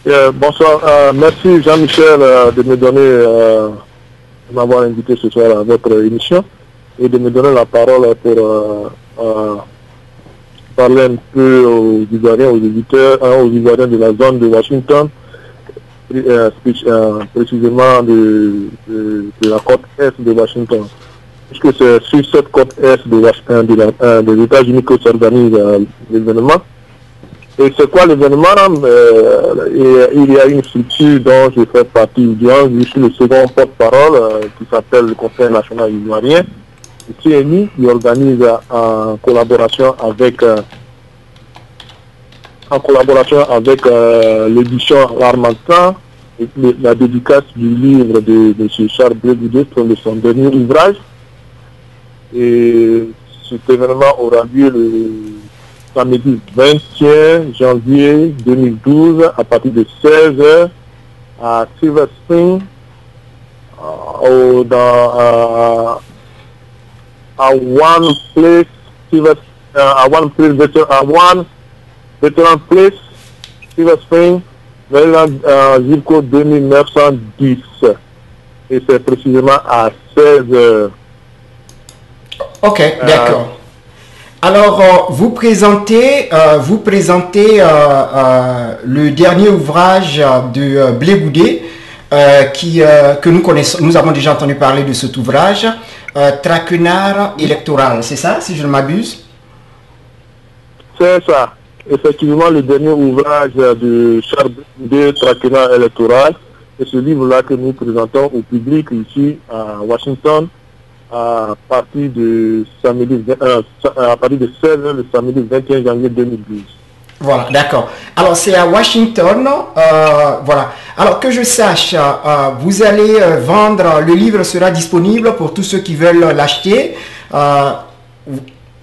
Bonsoir, merci Jean-Michel de me donner, de m'avoir invité ce soir à votre émission et de me donner la parole pour parler un peu aux Ivoiriens, aux éditeurs, aux Ivoiriens de la zone de Washington, précisément de la côte est de Washington. Puisque c'est sur cette côte est des États-Unis que s'organise l'événement. Et c'est quoi l'événement? Il y a une structure dont je fais partie. Je suis le second porte-parole qui s'appelle le Conseil national ivoirien. Le CNI qui organise en collaboration avec l'édition L'Armatan et la dédicace du livre de M. Charles Blé-Goudé de son dernier ouvrage. Et cet événement aura lieu le samedi 21 janvier 2012 à partir de 16h à Silver Spring à One Veteran Place, Silver Spring, Maryland, zip code 2910. Et c'est précisément à 16h. Ok, d'accord. Alors, vous présentez le dernier ouvrage de Blé-Goudé que nous connaissons. Nous avons déjà entendu parler de cet ouvrage, Traquenard électoral, c'est ça, si je ne m'abuse? C'est ça. Effectivement, le dernier ouvrage de Charles Blé-Goudé, Traquenard électoral, c'est ce livre-là que nous présentons au public ici à Washington, à partir de 16h le samedi 21 janvier 2012. Voilà, d'accord. Alors c'est à Washington, voilà. Alors que je sache, vous allez vendre, le livre sera disponible pour tous ceux qui veulent l'acheter.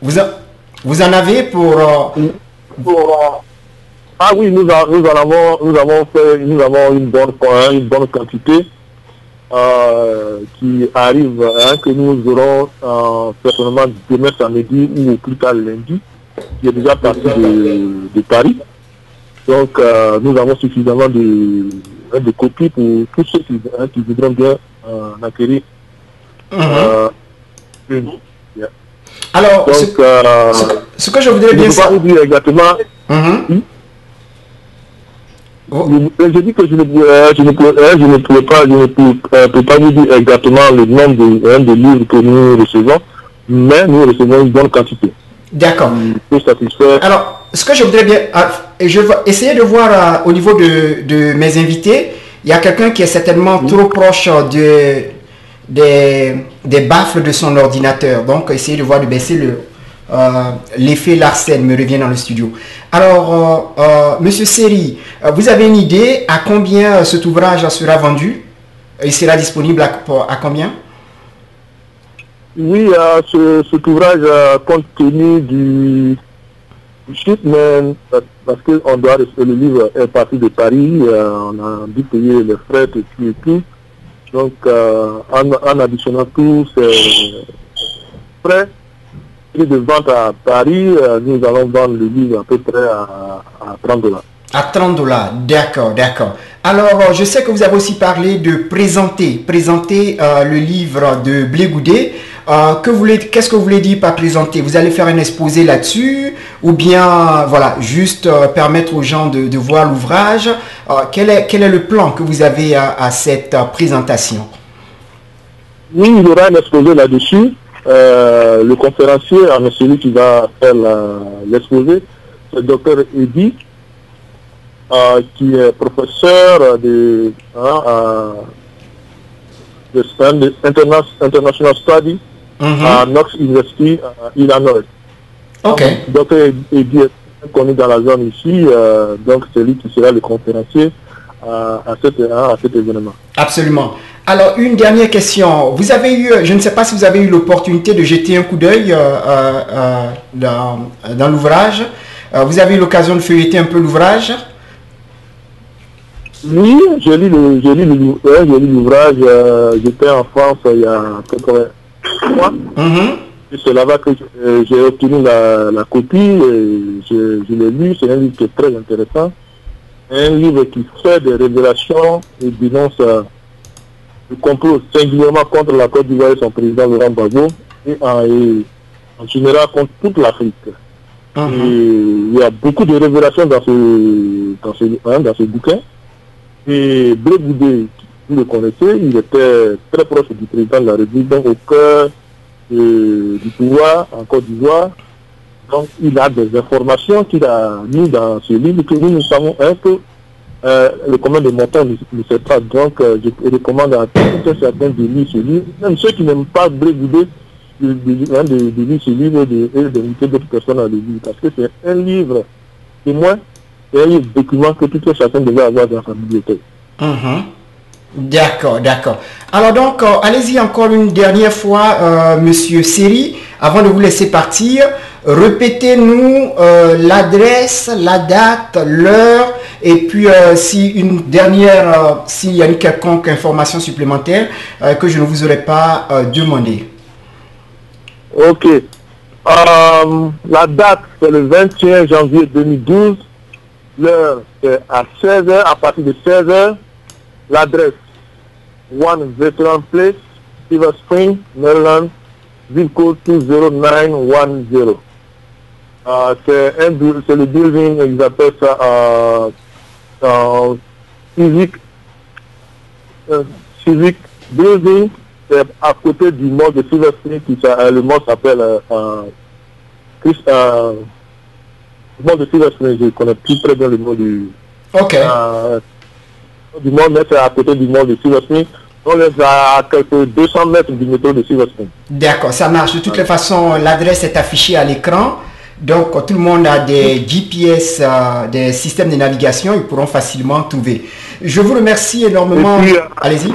Vous en avez pour... Ah oui, nous avons une bonne quantité. Qui arrive, que nous aurons certainement demain samedi ou plus tard lundi, qui est déjà parti de Paris. Donc nous avons suffisamment de copies pour tous ceux qui voudront bien acquérir. Alors, donc, ce que je voudrais bien savoir... Je ne peux pas vous dire exactement... Je dis que je ne peux pas vous dire exactement le nombre de livres que nous recevons, mais nous recevons une bonne quantité. D'accord. Alors, ce que je voudrais bien... je vais essayer de voir au niveau de mes invités. Il y a quelqu'un qui est certainement trop proche des baffles de son ordinateur. Donc, essayer de voir de baisser l'effet Larsen me revient dans le studio. Alors, Monsieur Seri, vous avez une idée à combien cet ouvrage sera vendu? Il sera disponible à combien? Oui, cet ouvrage, compte tenu du shipment, parce que le livre est parti de Paris, on a dû payer les frais et tout. Donc, en additionnant tous ces frais, de vente à Paris, nous allons vendre le livre à peu près à $30. À $30, d'accord, d'accord. Alors, je sais que vous avez aussi parlé de présenter le livre de Blé-Goudé. Qu'est-ce que vous voulez dire par présenter? Vous allez faire un exposé là-dessus ou bien, voilà, juste permettre aux gens de voir l'ouvrage? Quel est le plan que vous avez à cette présentation? Oui, il y aura un exposé là-dessus. Le conférencier, celui qui va faire l'exposé, c'est le Dr Eddy, qui est professeur de International Studies à Knox University, Illinois. Ok. Dr Eddy est connu dans la zone ici, donc c'est lui qui sera le conférencier à cet événement. Absolument. Alors, une dernière question. Vous avez eu, je ne sais pas si vous avez eu l'opportunité de jeter un coup d'œil dans l'ouvrage. Vous avez eu l'occasion de feuilleter un peu l'ouvrage? Oui, j'ai lu l'ouvrage. J'étais en France il y a à peu près 3 mois. C'est là-bas que j'ai obtenu la copie et je l'ai lu. C'est un livre qui est très intéressant. un livre qui fait des révélations et dénonce le complot singulièrement contre la Côte d'Ivoire et son président Laurent Gbagbo et en général contre toute l'Afrique. Et il y a beaucoup de révélations dans ce bouquin. Et Blé Goudé, vous le connaissez, il était très proche du président de la République, donc au cœur du pouvoir en Côte d'Ivoire. Donc il a des informations qu'il a mis dans ce livre que nous savons un peu. Le commun de montant ne sait pas. Donc je recommande à tout un certain de lire ce livre. Même ceux qui n'aiment pas Blé Goudé, de lire ce livre et d'inviter d'autres personnes à le lire. Parce que c'est un livre témoin, c'est un livre document que tout un chacun devait avoir dans sa bibliothèque. D'accord, d'accord. Alors donc, allez-y encore une dernière fois, Monsieur Seri, avant de vous laisser partir. Répétez-nous l'adresse, la date, l'heure, et puis s'il y a une quelconque information supplémentaire que je ne vous aurais pas demandé. Ok. La date, c'est le 21 janvier 2012. L'heure, c'est à 16h, à partir de 16h. L'adresse, 1 Veteran Place, Silver Spring, Maryland, zip code 20910. C'est le building, ils appellent ça civic building. C'est à côté du mall de Silver Spring, le mall s'appelle le mall de Silver Spring. Je connais plus très bien le mall du... Ok. Du mall, mais c'est à côté du mall de Silver Spring. On est à quelques 200 mètres du métro de Silver Spring. D'accord, ça marche. De toutes les façons, l'adresse est affichée à l'écran. Donc, tout le monde a des GPS, des systèmes de navigation. Ils pourront facilement trouver. Je vous remercie énormément. Allez-y.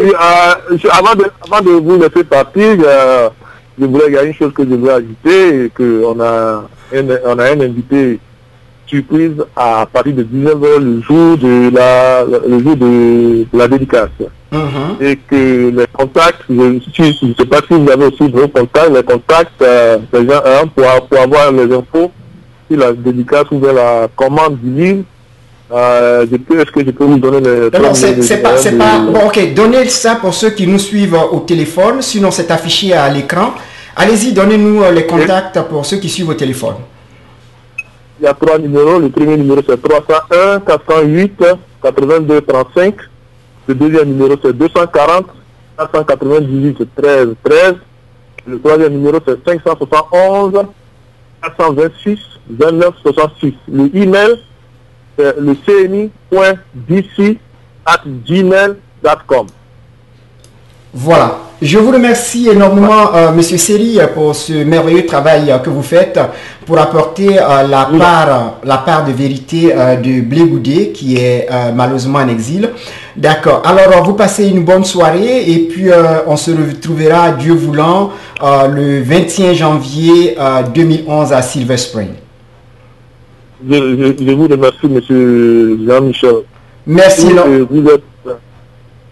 Avant de vous laisser partir, il y a une chose que je veux ajouter. On a un invité surprise à partir de 19h le jour de la dédicace. Et que les contacts, je ne sais pas si vous avez aussi vos contacts, les contacts des gens pour avoir les infos sur la dédicace ou bien la commande du livre. Est-ce que je peux vous donner les... Non, c'est pas... Bon, ok, donnez ça pour ceux qui nous suivent au téléphone, sinon c'est affiché à l'écran. Allez-y, donnez-nous les contacts pour ceux qui suivent au téléphone. Il y a 3 numéros. Le premier numéro c'est 301 408 82 35. Le deuxième numéro c'est 240 498 13 13. Le troisième numéro c'est 571 426 29 66. Le email c'est le cni.dc@gmail.com. Voilà. Je vous remercie énormément, Monsieur Seri, pour ce merveilleux travail que vous faites pour apporter la part de vérité de Blé Goudé, qui est malheureusement en exil. D'accord. Alors, vous passez une bonne soirée et puis on se retrouvera, Dieu voulant, le 21 janvier 2011 à Silver Spring. Je vous remercie, Monsieur Jean-Michel. Merci.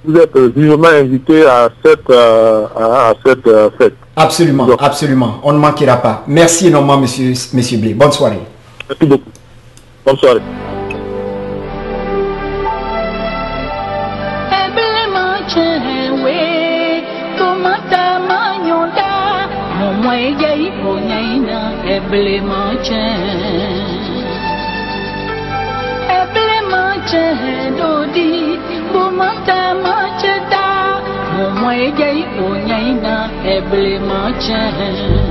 Vous êtes vivement invité à cette fête. Absolument, absolument. On ne manquera pas. Merci énormément, Monsieur Blé. Bonne soirée. Merci beaucoup. Bonne soirée. Mo mo e jai o nyai na e ble ma chen